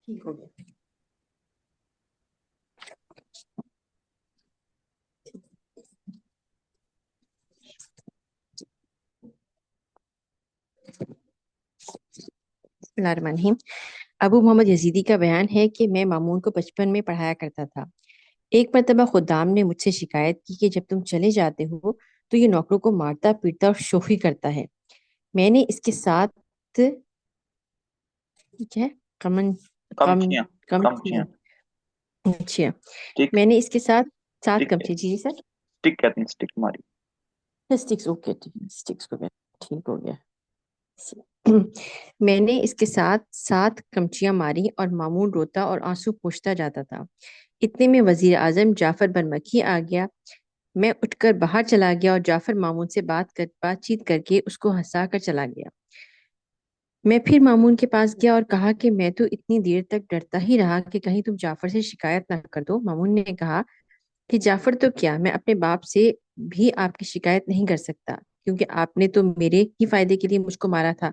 ٹھیک ہو گیا. بسم اللہ الرحمن الرحیم. ابو محمد یزیدی کا بیان ہے کہ میں مامون کو بچپن میں پڑھایا کرتا تھا. ایک مرتبہ خدام نے مجھ سے شکایت کی کہ جب تم چلے جاتے ہو تو یہ نوکروں کو مارتا پیٹتا اور شوخی کرتا ہے. میں نے اس کے ساتھ ٹھیک ہے کمن کم کمچیاں کم کمچیاں اچھا ٹھیک میں نے اس کے ساتھ سات ٹھیک کمچے جی سر ٹھیک کہتے ہیں اسٹک ماری. اسٹکس اوکے اسٹکس کو ٹھیک ہو گیا. میں نے اس کے ساتھ 7 کمچیاں ماری اور مامون روتا اور آنسو پوچھتا جاتا تھا. اتنے میں وزیر اعظم جعفر بن مکی آ گیا. میں اٹھ کر باہر چلا گیا اور جعفر مامون سے بات چیت کر کے اس کو ہنسا کر چلا گیا. میں پھر مامون کے پاس گیا اور کہا کہ میں تو اتنی دیر تک ڈرتا ہی رہا کہ کہیں تم جعفر سے شکایت نہ کر دو. مامون نے کہا کہ جعفر تو کیا میں اپنے باپ سے بھی آپ کی شکایت نہیں کر سکتا کیونکہ آپ نے تو میرے ہی فائدے کے لیے مجھ کو مارا تھا.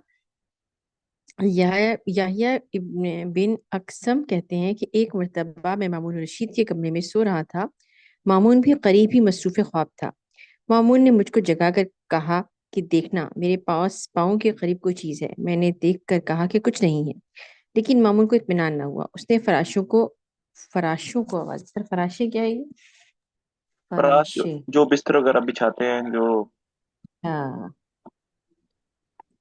یحییٰ ابن بن اقسم کہتے ہیں کہ ایک مرتبہ میں مامون رشید کے کمرے میں سو رہا تھا. مامون بھی قریب ہی مصروف خواب تھا. مامون نے مجھ کو جگا کر کہا کہ دیکھنا میرے پاس پاؤں کے قریب کوئی چیز ہے. میں نے دیکھ کر کہا کہ کچھ نہیں ہے لیکن مامون کو اطمینان نہ ہوا. اس نے فراشوں کو آواز سر فراشے کیا ہے یہ فراش فراشے جو بستر وغیرہ بچھاتے ہیں جو. ہاں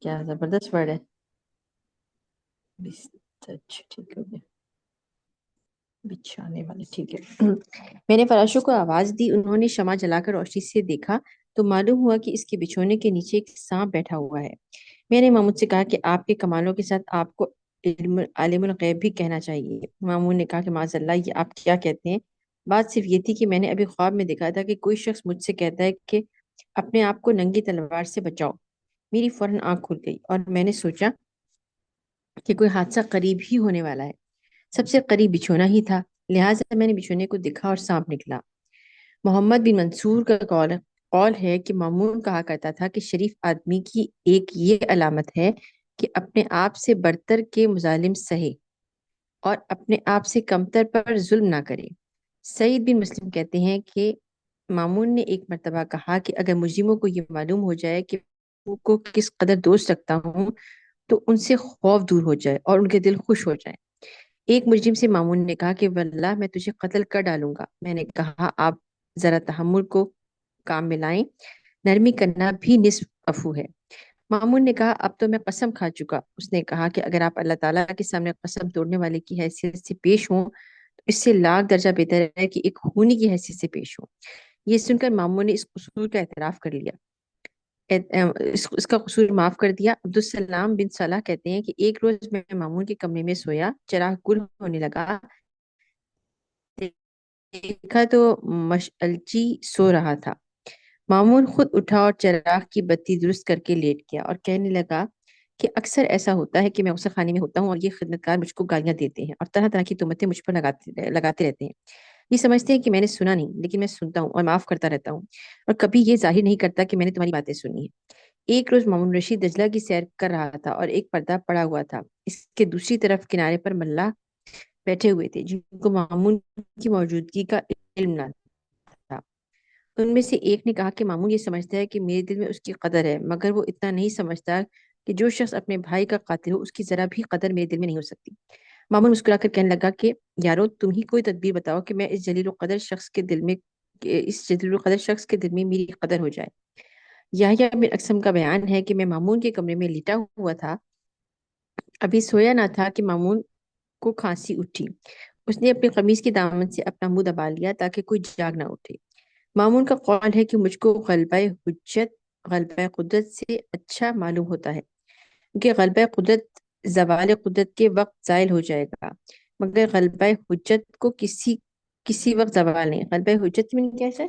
کیا زبردست ورڈ ہے. اچھا ٹھیک ہو گیا بچھانے والے ٹھیک ہے. میں نے فراشوں کو آواز دی. انہوں نے شمع جلا کر روشنی سے دیکھا تو معلوم ہوا کہ اس کے بچھونے کے نیچے ایک سانپ بیٹھا ہوا ہے. میں نے مامون سے کہا کہ آپ کے کمالوں کے ساتھ آپ کو عالم الغیب بھی کہنا چاہیے. مامون نے کہا کہ معاذ اللہ یہ آپ کیا کہتے ہیں. بات صرف یہ تھی کہ میں نے ابھی خواب میں دیکھا تھا کہ کوئی شخص مجھ سے کہتا ہے کہ اپنے آپ کو ننگی تلوار سے بچاؤ. میری فوراً آنکھ کھل گئی اور میں نے سوچا کہ کوئی حادثہ قریب ہی ہونے والا ہے. سب سے قریب بچھونا ہی تھا لہٰذا میں نے بچھونے کو دیکھا اور سانپ نکلا. محمد بن منصور کا قول ہے کہ مامون کہا کرتا تھا کہ شریف آدمی کی ایک یہ علامت ہے کہ اپنے آپ سے برتر کے مظالم سہے اور اپنے آپ سے کمتر پر ظلم نہ کرے. سعید بن مسلم کہتے ہیں کہ مامون نے ایک مرتبہ کہا کہ اگر مجرموں کو یہ معلوم ہو جائے کہ وہ کو کس قدر دوست رکھتا ہوں تو ان سے خوف دور ہو جائے اور ان کے دل خوش ہو جائے. ایک مجرم سے مامون نے کہا کہ واللہ میں تجھے قتل کر ڈالوں گا. میں نے کہا آپ ذرا تحمل کو کام میں لائیں. نرمی کرنا بھی نصف عفو ہے. مامون نے کہا اب تو میں قسم کھا چکا. اس نے کہا کہ اگر آپ اللہ تعالیٰ کے سامنے قسم توڑنے والے کی حیثیت سے پیش ہوں تو اس سے لاکھ درجہ بہتر ہے کہ ایک خونی کی حیثیت سے پیش ہوں. یہ سن کر مامون نے اس قصور کا اعتراف کر لیا. اس کا قصور معاف کر دیا. عبدالسلام بن صلاح کہتے ہیں کہ ایک روز میں مامون کے کمرے میں سویا. چراغ گل ہونے لگا. دیکھا تو مشعلچی سو رہا تھا. مامون خود اٹھا اور چراغ کی بتی درست کر کے لیٹ گیا اور کہنے لگا کہ اکثر ایسا ہوتا ہے کہ میں غسل خانے میں ہوتا ہوں اور یہ خدمتگار مجھ کو گالیاں دیتے ہیں اور طرح طرح کی تہمتیں مجھ پر لگاتے رہتے ہیں. یہ سمجھتے ہیں کہ میں نے سنا نہیں لیکن میں سنتا ہوں اور معاف کرتا رہتا ہوں اور کبھی یہ ظاہر نہیں کرتا کہ میں نے تمہاری باتیں سنی ہیں. ایک روز مامون رشید دجلہ کی سیر کر رہا تھا اور ایک پردہ پڑا ہوا تھا. اس کے دوسری طرف کنارے پر ملا بیٹھے ہوئے تھے جن کو مامون کی موجودگی کا علم نہ تھا. ان میں سے ایک نے کہا کہ مامون یہ سمجھتا ہے کہ میرے دل میں اس کی قدر ہے مگر وہ اتنا نہیں سمجھتا کہ جو شخص اپنے بھائی کا قاتل ہو اس کی ذرا بھی قدر میرے دل میں نہیں ہو سکتی. مامون مسکرا کر کہنے لگا کہ یارو تم ہی کوئی تدبیر بتاؤ کہ میں اس جلیل القدر شخص کے دل میں میری قدر ہو جائے. یحییٰ بن اقسم کا بیان ہے کہ میں مامون کے کمرے میں لیٹا ہوا تھا. ابھی سویا نہ تھا کہ مامون کو کھانسی اٹھی. اس نے اپنی قمیض کے دامن سے اپنا منہ دبا لیا تاکہ کوئی جاگ نہ اٹھے. مامون کا قول ہے کہ مجھ کو غلبہ قدرت سے اچھا معلوم ہوتا ہے کہ غلبہ قدرت زوال قدرت کے وقت زائل ہو جائے گا مگر غلبہ حجت کو کسی وقت زوال نہیں. غلبہ حجت میں کیا ہے؟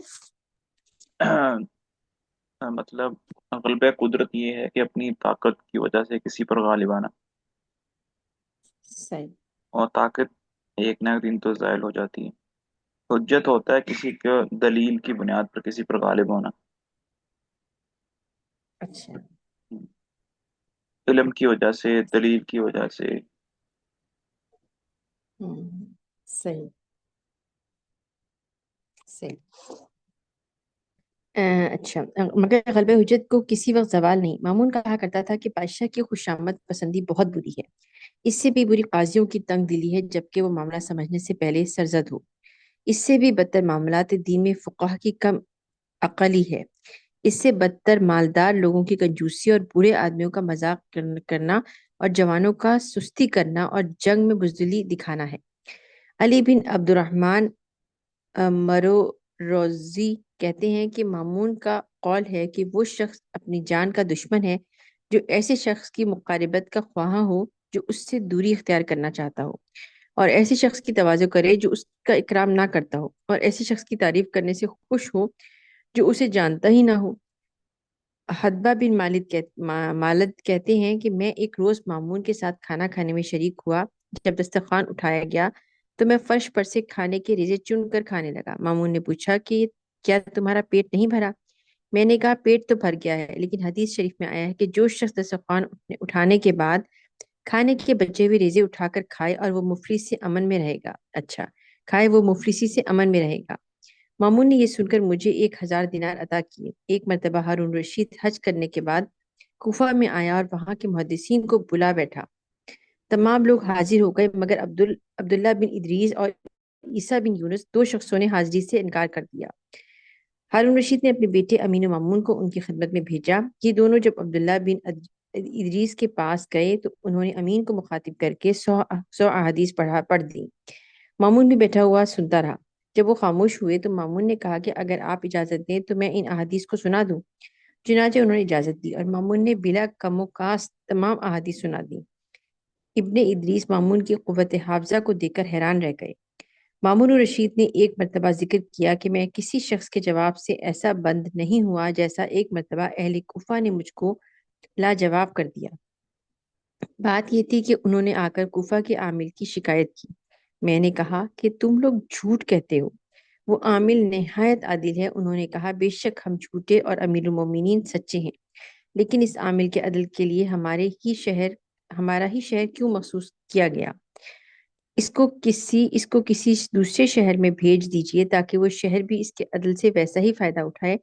مطلب غلبہ قدرت یہ ہے کہ اپنی طاقت کی وجہ سے کسی پر غالب آنا. صحیح. اور طاقت ایک نہ ایک دن تو زائل ہو جاتی ہے. حجت ہوتا ہے کسی کے دلیل کی بنیاد پر کسی پر غالب ہونا. اچھا علم کی وجہ سے دلیل کی وجہ سے. صحیح صحیح۔ اچھا، مگر غلبہ حجت کو کسی وقت زوال نہیں۔ مامون کہا کرتا تھا کہ بادشاہ کی خوشامد پسندی بہت بری ہے، اس سے بھی بری قاضیوں کی تنگ دلی ہے جبکہ وہ معاملہ سمجھنے سے پہلے سرزد ہو۔ اس سے بھی بدتر معاملات دین میں فقہ کی کم عقلی ہے۔ اس سے بدتر مالدار لوگوں کی کنجوسی اور بوڑھے آدمیوں کا مذاق کرنا اور جوانوں کا سستی کرنا اور جنگ میں بزدلی دکھانا ہے۔ علی بن عبد الرحمن مرو روزی کہتے ہیں کہ مامون کا قول ہے کہ وہ شخص اپنی جان کا دشمن ہے جو ایسے شخص کی مقاربت کا خواہاں ہو جو اس سے دوری اختیار کرنا چاہتا ہو، اور ایسے شخص کی تواضع کرے جو اس کا اکرام نہ کرتا ہو، اور ایسے شخص کی تعریف کرنے سے خوش ہو جو اسے جانتا ہی نہ ہو۔ حدبہ بن مالد کہتے ہیں کہ میں ایک روز مامون کے ساتھ کھانا کھانے میں شریک ہوا۔ جب دسترخوان اٹھایا گیا تو میں فرش پر سے کھانے کے ریزے چن کر کھانے لگا۔ مامون نے پوچھا کہ کیا تمہارا پیٹ نہیں بھرا؟ میں نے کہا پیٹ تو بھر گیا ہے، لیکن حدیث شریف میں آیا ہے کہ جو شخص دسترخوان اٹھانے کے بعد کھانے کے بچے ہوئے ریزے اٹھا کر کھائے اور وہ مفلس سے امن میں رہے گا، اچھا کھائے وہ مفلسی سے امن میں رہے گا۔ مامون نے یہ سن کر مجھے 1000 دینار عطا کیے۔ ایک مرتبہ ہارون رشید حج کرنے کے بعد کوفہ میں آیا اور وہاں کے محدثین کو بلا بیٹھا۔ تمام لوگ حاضر ہو گئے مگر عبداللہ بن ادریس اور عیسیٰ بن یونس، دو شخصوں نے حاضری سے انکار کر دیا۔ ہارون رشید نے اپنے بیٹے امین و مامون کو ان کی خدمت میں بھیجا۔ یہ دونوں جب عبداللہ بن ادریس کے پاس گئے تو انہوں نے امین کو مخاطب کر کے 100 احادیث پڑھ دی۔ مامون بھی بیٹھا ہوا سنتا رہا۔ جب وہ خاموش ہوئے تو مامون نے کہا کہ اگر آپ اجازت دیں تو میں ان احادیث کو سنا دوں۔ چنانچہ انہوں نے اجازت دی اور مامون نے بلا کم و کاست تمام احادیث سنا دی۔ ابن ادریس مامون کی قوت حافظہ کو دیکھ کر حیران رہ گئے۔ مامون رشید نے ایک مرتبہ ذکر کیا کہ میں کسی شخص کے جواب سے ایسا بند نہیں ہوا جیسا ایک مرتبہ اہل کوفہ نے مجھ کو لاجواب کر دیا۔ بات یہ تھی کہ انہوں نے آ کر کوفہ کے عامل کی شکایت کی۔ میں نے کہا کہ تم لوگ جھوٹ کہتے ہو، وہ عامل نہایت عادل ہے۔ انہوں نے کہا بے شک ہم جھوٹے اور امیر المومنین سچے ہیں، لیکن اس عامل کے عدل کے لیے ہمارا ہی شہر کیوں مخصوص کیا گیا؟ اس کو کسی دوسرے شہر میں بھیج دیجئے تاکہ وہ شہر بھی اس کے عدل سے ویسا ہی فائدہ اٹھائے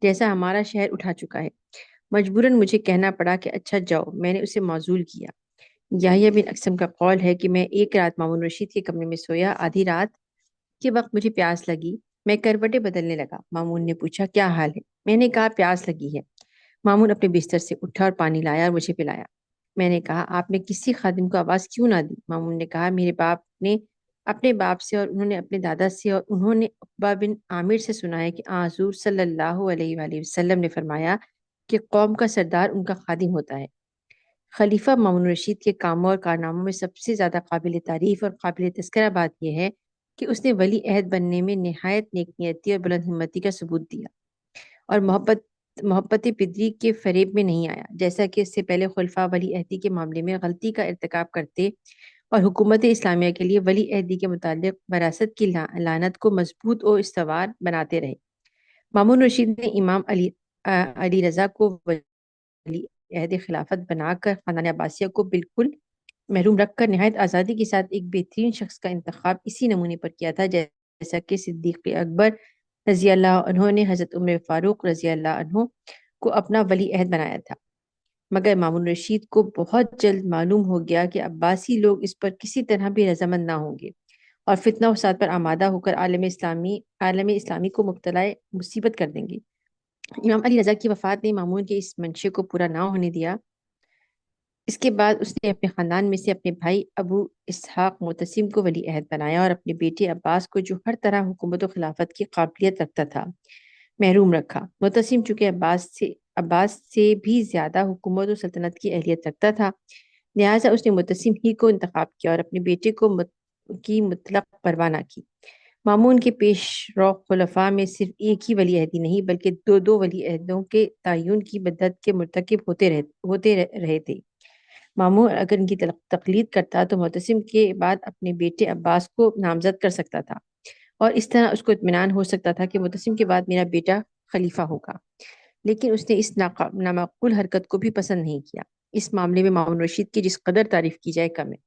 جیسا ہمارا شہر اٹھا چکا ہے۔ مجبوراً مجھے کہنا پڑا کہ اچھا جاؤ۔ میں نے اسے معزول کیا۔ یحییٰ بن اقسم کا قول ہے کہ میں ایک رات مامون رشید کے کمرے میں سویا۔ آدھی رات کے وقت مجھے پیاس لگی۔ میں کروٹیں بدلنے لگا۔ مامون نے پوچھا کیا حال ہے؟ میں نے کہا پیاس لگی ہے۔ مامون اپنے بستر سے اٹھا اور پانی لایا اور مجھے پلایا۔ میں نے کہا آپ نے کسی خادم کو آواز کیوں نہ دی؟ مامون نے کہا میرے باپ نے اپنے باپ سے اور انہوں نے اپنے دادا سے اور انہوں نے عقبہ بن عامر سے سنا ہے کہ حضور صلی اللہ علیہ وآلہ وسلم نے فرمایا کہ قوم کا سردار ان کا خادم ہوتا ہے۔ خلیفہ مامون رشید کے کاموں اور کارناموں میں سب سے زیادہ قابل تعریف اور قابل تذکرہ بات یہ ہے کہ اس نے ولی عہد بننے میں نہایت نیک نیتی اور بلند ہمتی کا ثبوت دیا اور محبت پدری کے فریب میں نہیں آیا، جیسا کہ اس سے پہلے خلفاء ولی عہدی کے معاملے میں غلطی کا ارتکاب کرتے اور حکومت اسلامیہ کے لیے ولی عہدی کے متعلق وراثت کی لعنت کو مضبوط و استوار بناتے رہے۔ مامون رشید نے امام علی رضا کو ولی عہد خلافت بنا کر خاندان عباسیہ کو بالکل محروم رکھ کر نہایت آزادی کے ساتھ ایک بہترین شخص کا انتخاب اسی نمونے پر کیا تھا جیسا کہ صدیق اکبر رضی اللہ عنہ نے حضرت عمر فاروق رضی اللہ عنہ کو اپنا ولی عہد بنایا تھا۔ مگر مامون رشید کو بہت جلد معلوم ہو گیا کہ عباسی لوگ اس پر کسی طرح بھی رضامند نہ ہوں گے اور فتنہ و فساد پر آمادہ ہو کر عالم اسلامی کو مبتلا مصیبت کر دیں گے۔ امام علی رضا کی وفات نے مامون کے اس منشے کو پورا نہ ہونے دیا۔ اس کے بعد اس نے اپنے خاندان میں سے اپنے بھائی ابو اسحاق معتصم کو ولی عہد بنایا اور اپنے بیٹے عباس کو، جو ہر طرح حکومت و خلافت کی قابلیت رکھتا تھا، محروم رکھا۔ معتصم چونکہ عباس سے بھی زیادہ حکومت و سلطنت کی اہلیت رکھتا تھا، لہٰذا اس نے معتصم ہی کو انتخاب کیا اور اپنے بیٹے کی مطلق پرواہ نہ کی۔ مامون کے پیش رو خلفاء میں صرف ایک ہی ولی عہدی نہیں بلکہ دو دو ولی عہدوں کے تعین کی بدعت کے مرتکب ہوتے رہے تھے۔ مامون اگر ان کی تقلید کرتا تو معتصم کے بعد اپنے بیٹے عباس کو نامزد کر سکتا تھا اور اس طرح اس کو اطمینان ہو سکتا تھا کہ معتصم کے بعد میرا بیٹا خلیفہ ہوگا، لیکن اس نے اس نامعقول حرکت کو بھی پسند نہیں کیا۔ اس معاملے میں مامون رشید کی جس قدر تعریف کی جائے کم ہے۔